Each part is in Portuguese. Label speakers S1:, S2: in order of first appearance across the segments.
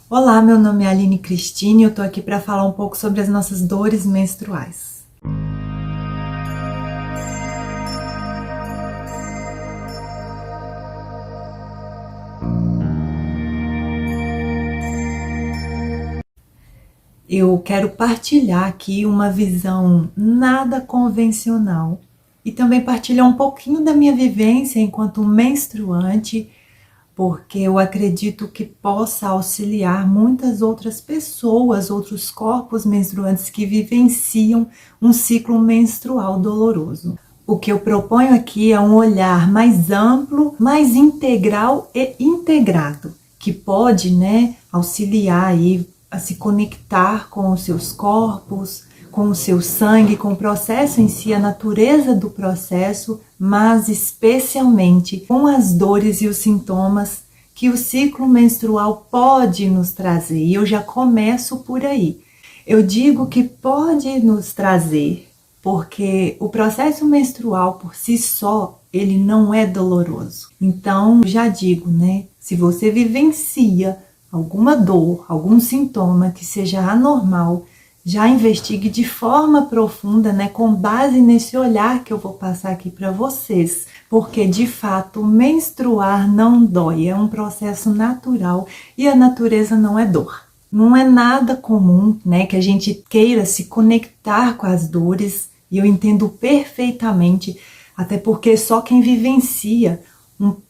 S1: Olá, meu nome é Aline Cristine e eu tô aqui para falar um pouco sobre as nossas dores menstruais. Eu quero partilhar aqui uma visão nada convencional e também partilhar um pouquinho da minha vivência enquanto menstruante, porque eu acredito que possa auxiliar muitas outras pessoas, outros corpos menstruantes que vivenciam um ciclo menstrual doloroso. O que eu proponho aqui é um olhar mais amplo, mais integral e integrado, que pode, auxiliar aí a se conectar com os seus corpos, com o seu sangue, com o processo em si, a natureza do processo, mas especialmente com as dores e os sintomas que o ciclo menstrual pode nos trazer. E eu já começo por aí. Eu digo que pode nos trazer porque o processo menstrual por si só, ele não é doloroso. Então, já digo, se você vivencia alguma dor, algum sintoma que seja anormal, já investigue de forma profunda, com base nesse olhar que eu vou passar aqui para vocês, porque de fato menstruar não dói, é um processo natural e a natureza não é dor. Não é nada comum, que a gente queira se conectar com as dores, e eu entendo perfeitamente, até porque só quem vivencia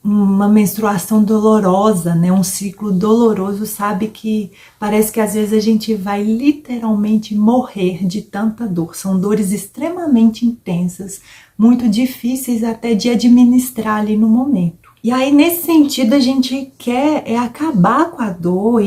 S1: uma menstruação dolorosa, um ciclo doloroso, sabe que parece que às vezes a gente vai literalmente morrer de tanta dor. São dores extremamente intensas, muito difíceis até de administrar ali no momento. E aí, nesse sentido, a gente quer acabar com a dor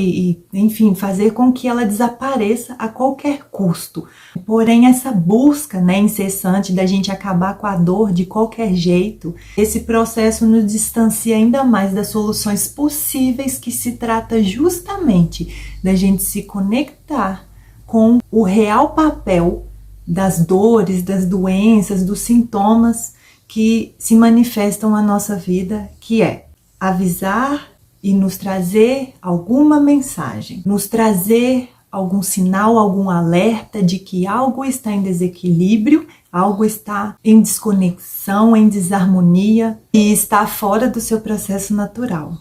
S1: enfim, fazer com que ela desapareça a qualquer custo. Porém, essa busca, incessante da gente acabar com a dor de qualquer jeito, esse processo nos distancia ainda mais das soluções possíveis, que se trata justamente da gente se conectar com o real papel das dores, das doenças, dos sintomas que se manifestam na nossa vida, que é avisar e nos trazer alguma mensagem, nos trazer algum sinal, algum alerta de que algo está em desequilíbrio, algo está em desconexão, em desarmonia e está fora do seu processo natural.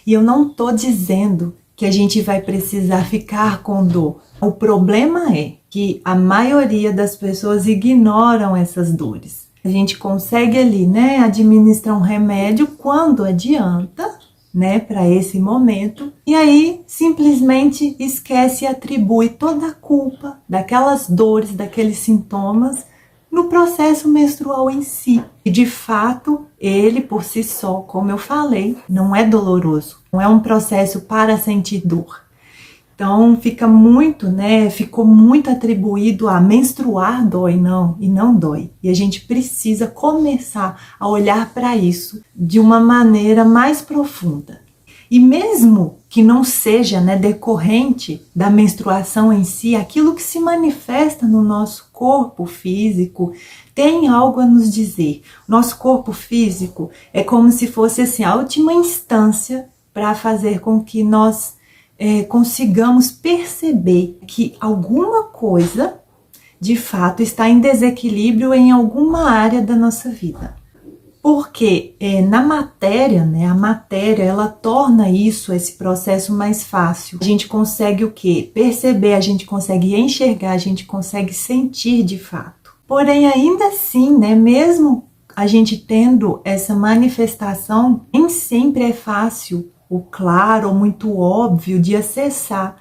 S1: E eu não estou dizendo que a gente vai precisar ficar com dor. O problema é que a maioria das pessoas ignoram essas dores. A gente consegue ali, administrar um remédio quando adianta, para esse momento, e aí simplesmente esquece e atribui toda a culpa daquelas dores, daqueles sintomas no processo menstrual em si. E de fato, ele por si só, como eu falei, não é doloroso, não é um processo para sentir dor. Então ficou muito atribuído a menstruar dói, e não dói. E a gente precisa começar a olhar para isso de uma maneira mais profunda. E mesmo que não seja decorrente da menstruação em si, aquilo que se manifesta no nosso corpo físico tem algo a nos dizer. Nosso corpo físico é como se fosse assim, a última instância para fazer com que nós consigamos perceber que alguma coisa de fato está em desequilíbrio em alguma área da nossa vida. Porque na matéria, a matéria ela torna esse processo mais fácil. A gente consegue o quê? Perceber, a gente consegue enxergar, a gente consegue sentir de fato. Porém, ainda assim, mesmo a gente tendo essa manifestação, nem sempre é fácil o claro ou muito óbvio de acessar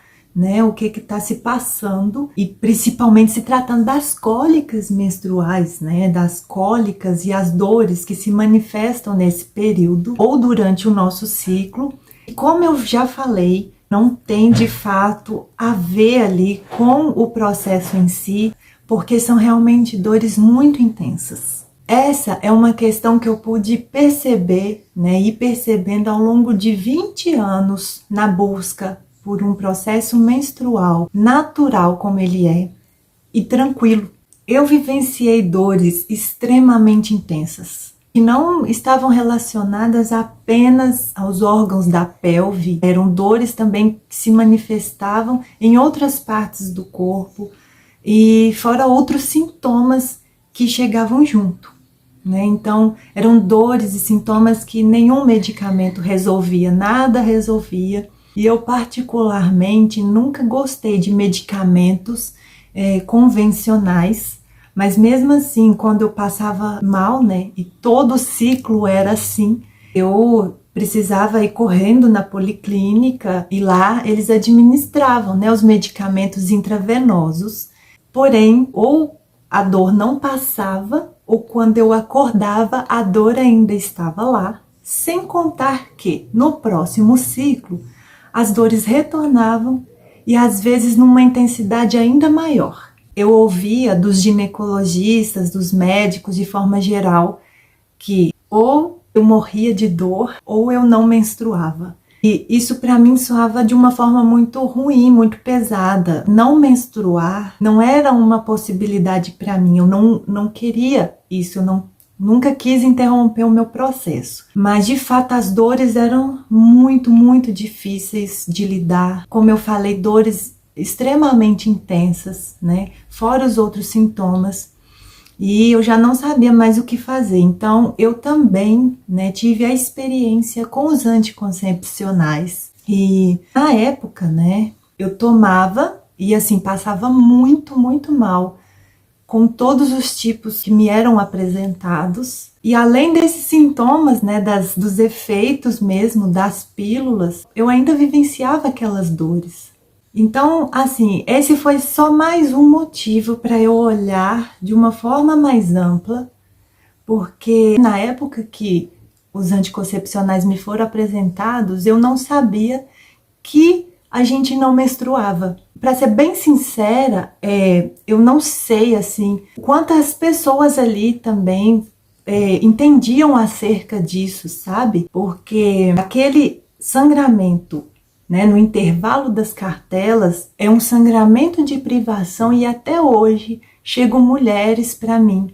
S1: o que está se passando, e principalmente se tratando das cólicas menstruais, das cólicas e as dores que se manifestam nesse período ou durante o nosso ciclo. E como eu já falei, não tem de fato a ver ali com o processo em si, porque são realmente dores muito intensas. Essa é uma questão que eu pude perceber, ir percebendo ao longo de 20 anos na busca por um processo menstrual natural como ele é e tranquilo. Eu vivenciei dores extremamente intensas, que não estavam relacionadas apenas aos órgãos da pelve, eram dores também que se manifestavam em outras partes do corpo e fora outros sintomas que chegavam junto, né? Então, eram dores e sintomas que nenhum medicamento resolvia, nada resolvia. E eu particularmente nunca gostei de medicamentos convencionais, mas mesmo assim, quando eu passava mal, né, e todo o ciclo era assim, eu precisava ir correndo na policlínica e lá eles administravam, né, os medicamentos intravenosos, porém, ou a dor não passava, ou quando eu acordava, a dor ainda estava lá, sem contar que no próximo ciclo as dores retornavam e às vezes numa intensidade ainda maior. Eu ouvia dos ginecologistas, dos médicos de forma geral, que ou eu morria de dor ou eu não menstruava. E isso para mim soava de uma forma muito ruim, muito pesada. Não menstruar não era uma possibilidade para mim, eu não queria isso, eu nunca quis interromper o meu processo. Mas de fato as dores eram muito, muito difíceis de lidar. Como eu falei, dores extremamente intensas, né? Fora os outros sintomas. E eu já não sabia mais o que fazer. Então, eu também, né, tive a experiência com os anticoncepcionais. E na época, né, eu tomava e assim, passava muito, muito mal com todos os tipos que me eram apresentados. E além desses sintomas, né, dos efeitos mesmo das pílulas, eu ainda vivenciava aquelas dores. Então, assim, esse foi só mais um motivo para eu olhar de uma forma mais ampla, porque na época que os anticoncepcionais me foram apresentados, eu não sabia que a gente não menstruava. Para ser bem sincera, eu não sei, assim, quantas pessoas ali também entendiam acerca disso, sabe? Porque aquele sangramento, né, no intervalo das cartelas, é um sangramento de privação e até hoje chegam mulheres para mim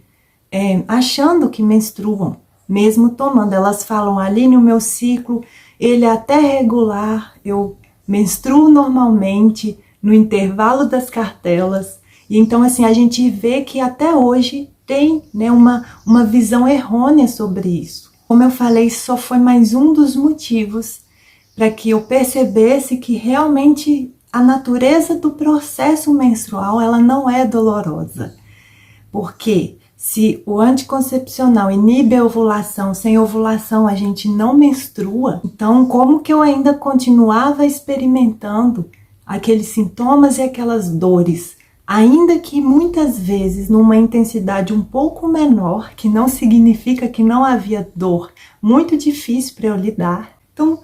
S1: achando que menstruam, mesmo tomando. Elas falam, Aline, o meu ciclo, ele é até regular, eu menstruo normalmente no intervalo das cartelas. E então assim, a gente vê que até hoje tem, né, uma visão errônea sobre isso. Como eu falei, só foi mais um dos motivos para que eu percebesse que realmente a natureza do processo menstrual ela não é dolorosa. Porque se o anticoncepcional inibe a ovulação, sem ovulação a gente não menstrua, então como que eu ainda continuava experimentando aqueles sintomas e aquelas dores, ainda que muitas vezes numa intensidade um pouco menor, que não significa que não havia dor, muito difícil para eu lidar. Então,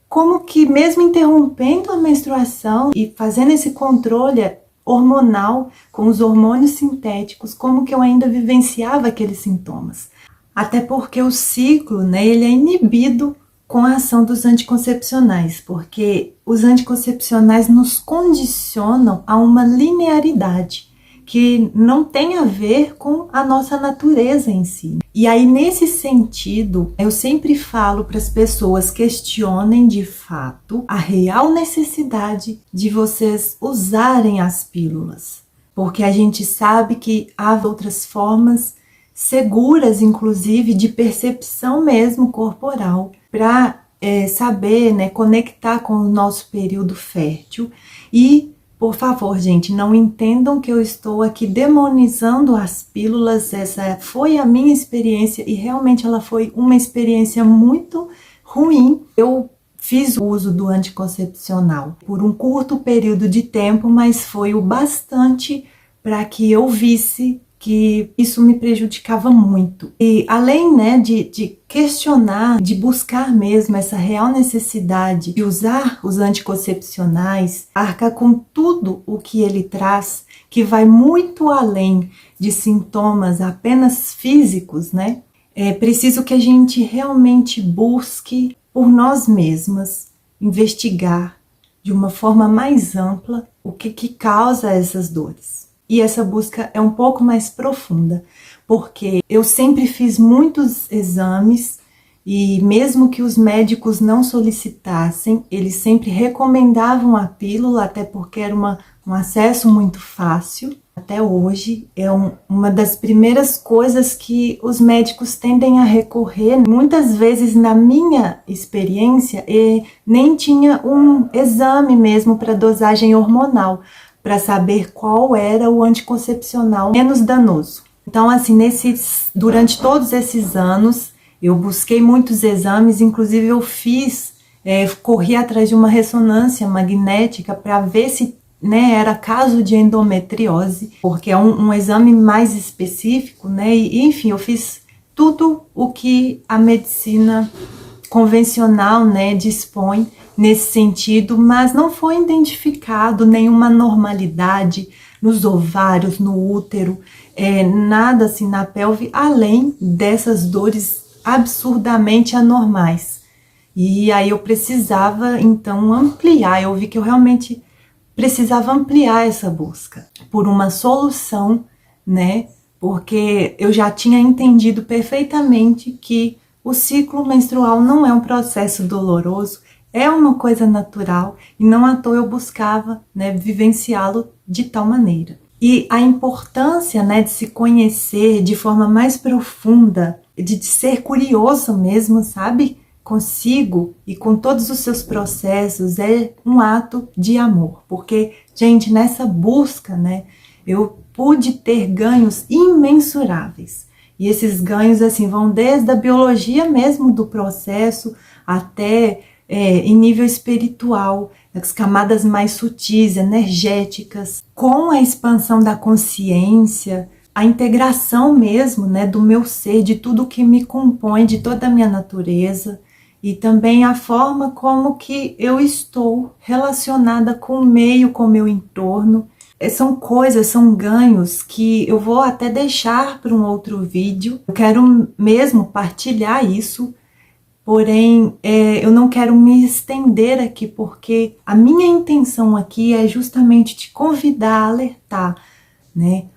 S1: como que mesmo interrompendo a menstruação e fazendo esse controle hormonal com os hormônios sintéticos, como que eu ainda vivenciava aqueles sintomas? Até porque o ciclo, né, ele é inibido com a ação dos anticoncepcionais, porque os anticoncepcionais nos condicionam a uma linearidade que não tem a ver com a nossa natureza em si. E aí, nesse sentido, eu sempre falo para as pessoas questionem de fato a real necessidade de vocês usarem as pílulas, porque a gente sabe que há outras formas seguras, inclusive, de percepção mesmo corporal, para saber, né, conectar com o nosso período fértil. E por favor, gente, não entendam que eu estou aqui demonizando as pílulas. Essa foi a minha experiência e realmente ela foi uma experiência muito ruim. Eu fiz o uso do anticoncepcional por um curto período de tempo, mas foi o bastante para que eu visse que isso me prejudicava muito. E além, né, de questionar, de buscar mesmo essa real necessidade de usar os anticoncepcionais, arcar com tudo o que ele traz, que vai muito além de sintomas apenas físicos, né? É preciso que a gente realmente busque por nós mesmas investigar de uma forma mais ampla o que causa essas dores. e essa busca é um pouco mais profunda, porque eu sempre fiz muitos exames e mesmo que os médicos não solicitassem, eles sempre recomendavam a pílula, até porque era um acesso muito fácil. Até hoje é uma das primeiras coisas que os médicos tendem a recorrer. Muitas vezes, na minha experiência, nem tinha um exame mesmo para dosagem hormonal, para saber qual era o anticoncepcional menos danoso. Então, assim, durante todos esses anos, eu busquei muitos exames, inclusive eu corri atrás de uma ressonância magnética para ver se era caso de endometriose, porque é um exame mais específico, e enfim, eu fiz tudo o que a medicina convencional, dispõe nesse sentido, mas não foi identificado nenhuma normalidade nos ovários, no útero, nada assim na pelve, além dessas dores absurdamente anormais. E aí eu precisava então ampliar, eu vi que eu realmente precisava ampliar essa busca por uma solução, porque eu já tinha entendido perfeitamente que o ciclo menstrual não é um processo doloroso, é uma coisa natural e não à toa eu buscava, vivenciá-lo de tal maneira. E a importância, de se conhecer de forma mais profunda, de ser curioso mesmo, sabe? Consigo e com todos os seus processos, é um ato de amor. Porque, gente, nessa busca, eu pude ter ganhos imensuráveis. E esses ganhos, assim, vão desde a biologia mesmo do processo até em nível espiritual, as camadas mais sutis, energéticas, com a expansão da consciência, a integração mesmo, do meu ser, de tudo que me compõe, de toda a minha natureza, e também a forma como que eu estou relacionada com o meio, com o meu entorno. São coisas, são ganhos que eu vou até deixar para um outro vídeo. Eu quero mesmo partilhar isso, porém eu não quero me estender aqui, porque a minha intenção aqui é justamente te convidar a alertar,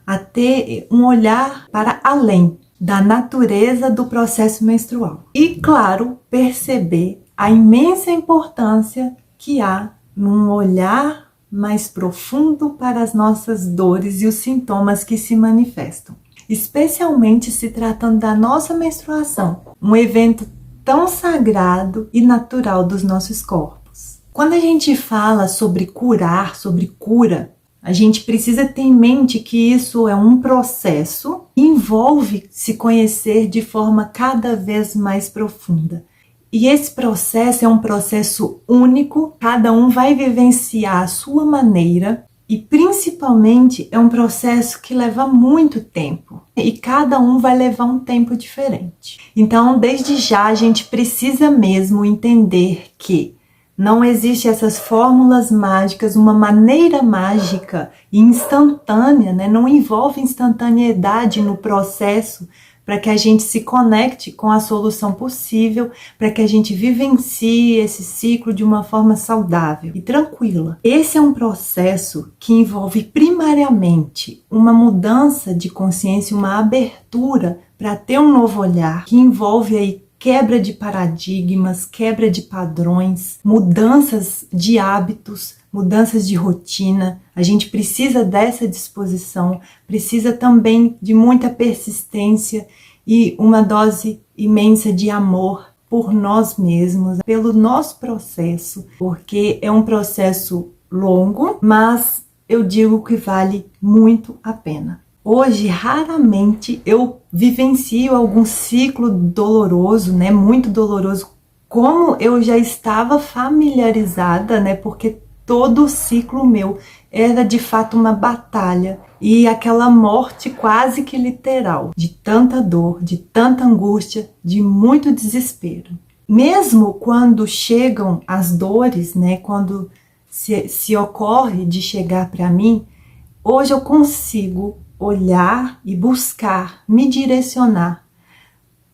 S1: a ter um olhar para além da natureza do processo menstrual. E, claro, perceber a imensa importância que há num olhar mais profundo para as nossas dores e os sintomas que se manifestam. Especialmente se tratando da nossa menstruação, um evento tão sagrado e natural dos nossos corpos. Quando a gente fala sobre curar, sobre cura, a gente precisa ter em mente que isso é um processo que envolve se conhecer de forma cada vez mais profunda. E esse processo é um processo único, cada um vai vivenciar a sua maneira e principalmente é um processo que leva muito tempo e cada um vai levar um tempo diferente. Então, desde já a gente precisa mesmo entender que não existe essas fórmulas mágicas, uma maneira mágica e instantânea, não envolve instantaneidade no processo para que a gente se conecte com a solução possível, para que a gente vivencie esse ciclo de uma forma saudável e tranquila. Esse é um processo que envolve primariamente uma mudança de consciência, uma abertura para ter um novo olhar, que envolve aí quebra de paradigmas, quebra de padrões, mudanças de hábitos, mudanças de rotina. A gente precisa dessa disposição, precisa também de muita persistência e uma dose imensa de amor por nós mesmos, pelo nosso processo, porque é um processo longo, mas eu digo que vale muito a pena. Hoje, raramente eu vivencio algum ciclo doloroso, muito doloroso, como eu já estava familiarizada, porque todo o ciclo meu era de fato uma batalha e aquela morte quase que literal, de tanta dor, de tanta angústia, de muito desespero. Mesmo quando chegam as dores, quando se ocorre de chegar para mim, hoje eu consigo olhar e buscar me direcionar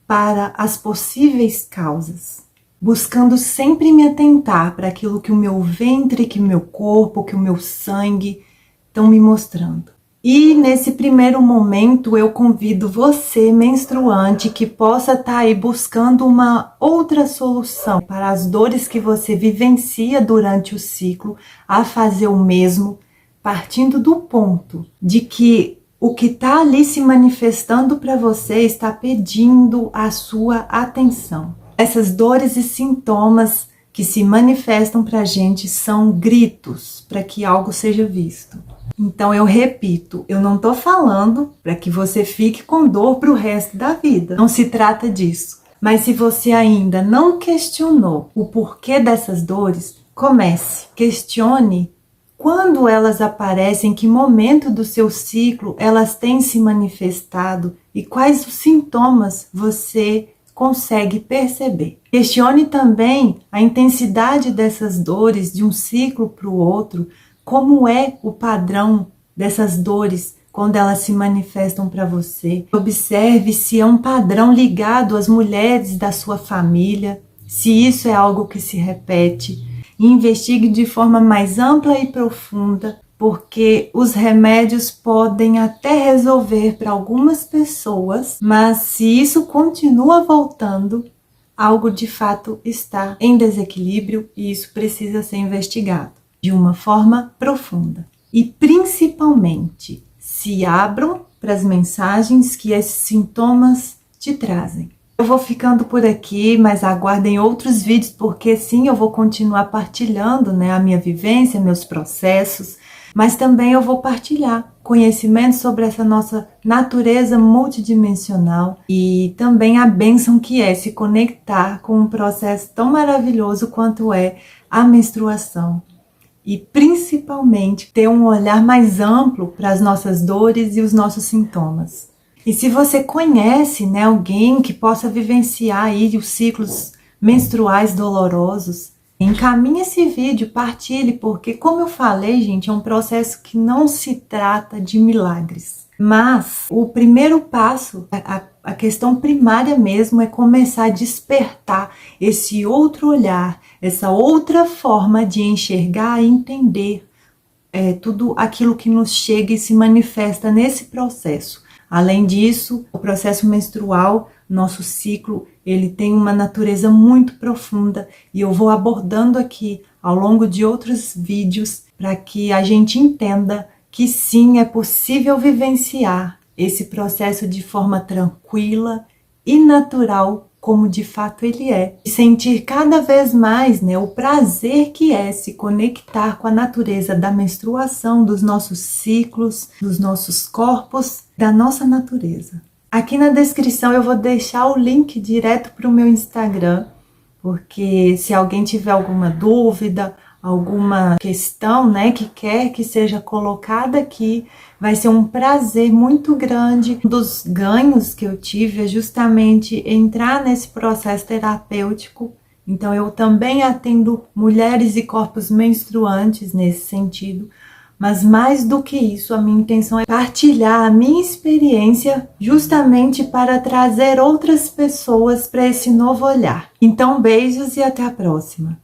S1: para as possíveis causas, buscando sempre me atentar para aquilo que o meu ventre, que o meu corpo, que o meu sangue estão me mostrando. E nesse primeiro momento eu convido você, menstruante, que possa estar aí buscando uma outra solução para as dores que você vivencia durante o ciclo, a fazer o mesmo, partindo do ponto de que o que está ali se manifestando para você está pedindo a sua atenção. Essas dores e sintomas que se manifestam para a gente são gritos para que algo seja visto. Então eu repito, eu não estou falando para que você fique com dor para o resto da vida. Não se trata disso. Mas se você ainda não questionou o porquê dessas dores, comece. Questione quando elas aparecem, em que momento do seu ciclo elas têm se manifestado e quais os sintomas você consegue perceber. Questione também a intensidade dessas dores de um ciclo para o outro. Como é o padrão dessas dores quando elas se manifestam para você? Observe se é um padrão ligado às mulheres da sua família, se isso é algo que se repete. E investigue de forma mais ampla e profunda, porque os remédios podem até resolver para algumas pessoas, mas se isso continua voltando, algo de fato está em desequilíbrio e isso precisa ser investigado de uma forma profunda. E principalmente, se abram para as mensagens que esses sintomas te trazem. Eu vou ficando por aqui, mas aguardem outros vídeos, porque sim, eu vou continuar partilhando, a minha vivência, meus processos, mas também eu vou partilhar conhecimento sobre essa nossa natureza multidimensional e também a bênção que é se conectar com um processo tão maravilhoso quanto é a menstruação. E principalmente ter um olhar mais amplo para as nossas dores e os nossos sintomas. E se você conhece alguém que possa vivenciar aí os ciclos menstruais dolorosos, encaminhe esse vídeo, partilhe, porque como eu falei, gente, é um processo que não se trata de milagres. Mas o primeiro passo, a questão primária mesmo é começar a despertar esse outro olhar, essa outra forma de enxergar e entender tudo aquilo que nos chega e se manifesta nesse processo. Além disso, o processo menstrual, nosso ciclo, ele tem uma natureza muito profunda e eu vou abordando aqui ao longo de outros vídeos para que a gente entenda que sim, é possível vivenciar esse processo de forma tranquila e natural, como de fato ele é. E sentir cada vez mais o prazer que é se conectar com a natureza da menstruação, dos nossos ciclos, dos nossos corpos, da nossa natureza. Aqui na descrição eu vou deixar o link direto para o meu Instagram, porque se alguém tiver alguma dúvida, alguma questão, que quer que seja colocada aqui, vai ser um prazer muito grande. Um dos ganhos que eu tive é justamente entrar nesse processo terapêutico. Então eu também atendo mulheres e corpos menstruantes nesse sentido. Mas mais do que isso, a minha intenção é partilhar a minha experiência justamente para trazer outras pessoas para esse novo olhar. Então, beijos e até a próxima!